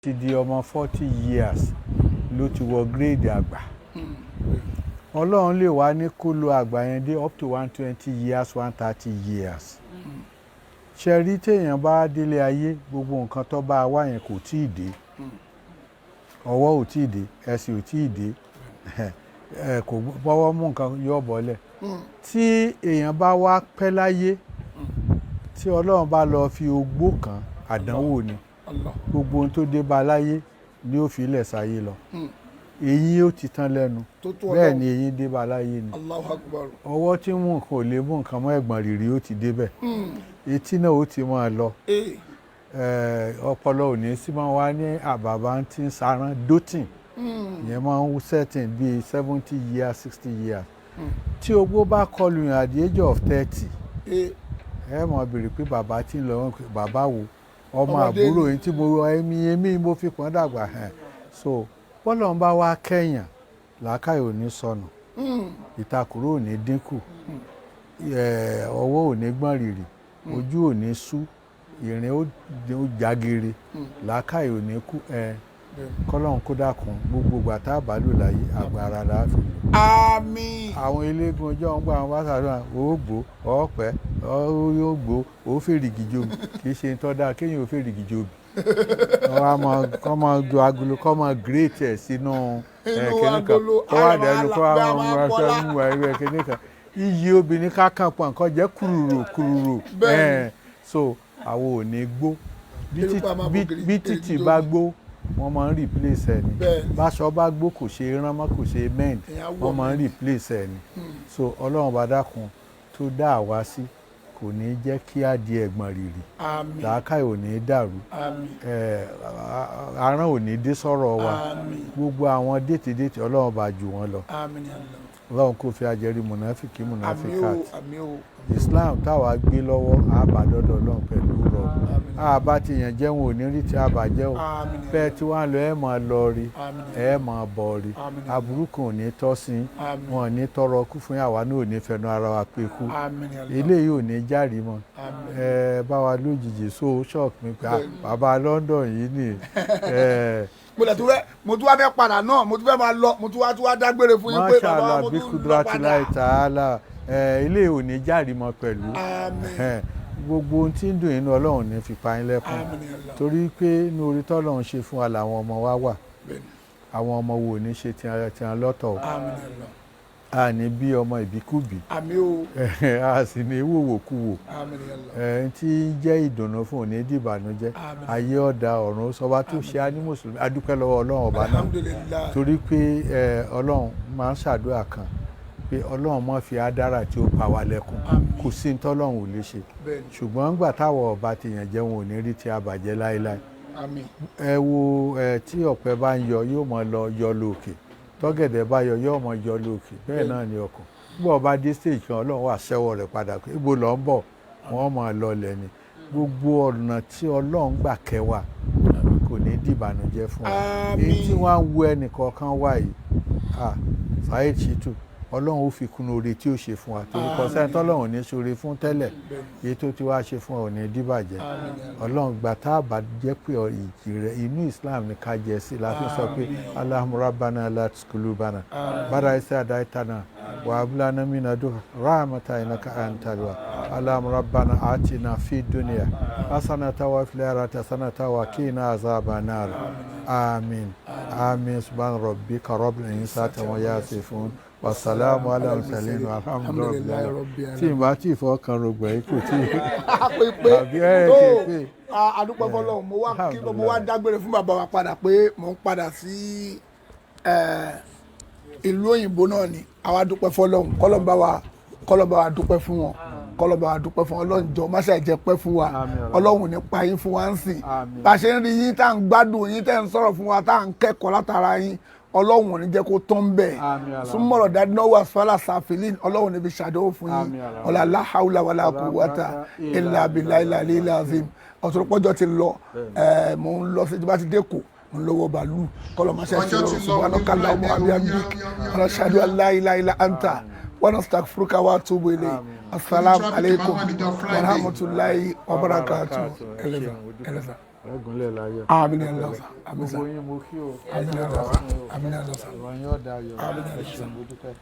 ti di ọmọ 40 years ló ti wọ gírèdì àgbà. Ọlọ́run lè wá ní kó lo àgbà yẹn dé up to 120 years 130 years. Ṣe rí téèyàn bá délé ayé gbogbo nǹkan tó bá wá yẹn kò tíì dé. Ọwọ́ ò tíì dé, ẹsẹ̀ ò tíì dé, kò bọ́wọ́ mú nǹkan yóò bọ́lẹ̀. Tí èèyàn bá wá pẹ́ láyé tí Ọlọ́run bá lọ fi ogbó kan àdánwò ni gbogbo ohun tó dé bá láyé ni ó fi ilẹ̀ sáyé lọ. Èyí ó ti tán lẹ́nu bẹ́ẹ̀ ni èyí dé bá láyé ni. Ọwọ́ tí mú nǹkan ò lè mú nǹkan mọ́ ẹ̀gbọ̀n rìrì ó ti débẹ̀. Etí náà ó ti máa lọ. Ọpọlọ ò ní sí máa wá ní àbàbà tí ń sarán dótìn. Ìyẹn máa ń setting bíi 70 years 60 years. Tí ogbó bá kọlù yàn at the age of 30 ẹ mọ̀ béèrè pé bàbá tí ń lọ bàbá wo ọmọ àbúrò yìí tí mo èmi mo fi pọ́n dàgbà. So bọ́lọ̀ ń bá wá kẹ́yàn làákàyè ò ní sọnù, ìtakùrọ̀ ò ní dínkù, ọwọ́ ò ní gbọ̀n rìrì, ojú ò ní sú, ìrìn ó jágere, làákàyè ò ní kú. Kọ́lọ́run kó dákun gbogbo ìgbà tá a bá lò láyé agbára la fi lò. Àmín. Àwọn eléégún ọjọ́ ń gbà wọn bá ṣàdúrà ó gbó ọ̀pẹ́ yóò gbó ó fèrègì jobi kì í ṣe ń tọ́ dáa kéèyàn ó fèrègì jobi. Kọ́ máa do agolo kọ́ máa gírètì ẹ̀ sínú kìnìkan kọ́ wà dẹ́nu kọ́ wà máa mú ẹ̀rọ kìnìkan. Iyì obìnrin kákan pọ̀ nǹkan jẹ́ kúrúrú. So àwọn ò ní gbó bí títì bá gbó wọ́n máa ń replace ẹ̀ ni. Báṣọ bá gbó kò ṣe rán mọ́ kò ṣe mend wọ́n máa ń replace ẹ̀ ni. So Ọlọ́run bá dákun tó dá àwa sí kò ní jẹ́ kí á di ẹ̀gbọ̀n rìrì. Làákàyè ò ní dàrú. Aràn ò ní dé sọ́rọ̀ wa. Gbogbo àwọn déètì Ọlọ́run bá jù wọ́n lọ. Ọlọ́run kò fi ajẹ́rí mùnáfíkì Islam táwa gbé lọ́wọ́ àbádọ́dọ̀ Ọlọ́run pẹ̀lú rọ̀. Àbá ti yàn jẹun ò ní rí tí a bàjẹ́ o. Bẹ́ẹ̀ tí wọ́n lọ ẹ̀ máa lọ rí ẹ̀ máa bọ̀ rí. Aburú kan ò ní tọ́ sí wọn ò ní tọrọ kú fún àwa náà ò ní fẹnu ara wa pé kú. Eléyìí ò ní járe mọ́. Bá wa lójijì so shock mi pé bàbá London yìí ni. Mo tún wá fẹ́ padà náà mo tún fẹ́ máa lọ mo tún wá dágbére fún yín pé bàbá mo tún lọ padà. Ilé ò ní járe mọ́ pẹ̀lú. Gbogbo ohun tí ń dùn inú Ọlọ́run ní fi pa yín lẹ́kùn torí pé inú orí tọ́lọ́run ṣe fún wa làwọn ọmọ wa wà. Àwọn ọmọ wo ní ṣe tiwọn lọ́tọ̀ o. A ní bí ọmọ ìbíkúbí a sì ní wòwòkúwò. Tí ń jẹ́ ìdùnnú fún òní dìbànújẹ́ ayé ọ̀dà ọ̀run sọba tó ṣe á ní mùsùlùmí a dúpẹ́ lọ́wọ́ Ọlọ́run ọba náà torí pé Ọlọ́run máa ń ṣàdúrà kan pé Ọlọ́run má fi adára tí ó pa wá lẹ́kùn kò sí ní tọ́lọ́run ò lè ṣe ṣùgbọ́n ńgbà táwọn ọba ti yàn jẹun ò ní rí tí a bàjẹ́ láéláé. Ẹ wo tí ọ̀pẹ bá ń yọ yóò mọ lọ yọ lókè tọ́gẹ̀dẹ̀ bá yọ yóò mọ yọ lókè bẹ́ẹ̀ náà ni ọkàn gbọ́ ọba dé stage kan Ọlọ́run wà ṣẹ́wọ́ rẹ̀ padà pé ibo lọ ń bọ̀ wọ́n mọ̀ lọlẹ̀ ni gbogbo ọ̀nà tí Ọlọ́run gbà kẹwàá kò ní dìbànújẹ́ fún wa èyí tí wọ́n á wo ẹnìkọ̀ọ̀kan wá yìí Saidi Shittu Ọlọ́run ó fi kún oore tí ó ṣe fún wa torí kọ́sẹ́ńtì Ọlọ́run ní ṣoore fún tẹ́lẹ̀ èyí tó ti wá ṣe fún ọ ní díbàjẹ́ Ọlọ́run gbà tá a bá jẹ́ pé ìjì rẹ̀ inú Islam ní ká jẹ sí la fi sọ pé Allahumma rabbana la tuzigh qulubana ba'da idh hadaytana wa hab lana min ladunka rahmatan innaka antal wahhab Allahumma rabbana atina fid dunya hasanatan wa fil akhirati hasanatan wa qina azaban nar amin subhana rabbika rabbil izzati amma yasifun wasalamu ala mursalin alhamdulilayi tí n bá tí ìfọkàn rògbò yìí kò tí àbí kéèké. Adúpẹ́ fọ́lọ́run mo wá dágbére fún bàbá wa padà pé mò ń padà sí ìlú òyìnbó náà ni àwa dúpẹ́ fọ́lọ́run kọ́lọ́mbà wa dúpẹ́ fún wọn kọ́lọ́mbà wa dúpẹ́ fún Ọlọ́run jọ má ṣe jẹ́ pẹ́ fún wa Ọlọ́run ní pa yín fún wa ń sìn bá a ṣe ń rí yín tá à ń gbádùn yín tẹ́ ń sọ̀rọ̀ fún wa tá à ń kẹ́kọ̀ọ́ látara yín Ọlọ́run ò ní jẹ́ kó tán bẹ́ẹ̀ súnmọ́rọ̀ dáadọ́wọ́ asfala safilin Ọlọ́run níbi ṣàdéhùn fún yín ọ̀làlá haúlà wàlà quwwata illa billahi al-aliyyil azim ọ̀tọ̀rọ̀pọ̀jọ́ ti lọ mò ń lọ sí ìjọba ti dẹ́kọ̀ ń lọ́wọ́ bàálù kọ́lọ́ máa ṣe ṣe lọ́rùn subhanaka Allahumma wa bihamdik ashhadu an la ilaha illa anta wa nastaghfiruka wa atubu ilayk assalamu alaikum wa rahmatullahi wa barakatuh. ẹgúnlẹ̀ láyọ̀. àmín ya Allah àmín sà gbogbo yín mo kí o. àmín ya Allah àmín ya Allah ìròyìn ọ̀dà ayọ̀ ẹ ṣeun mo dúpẹ́.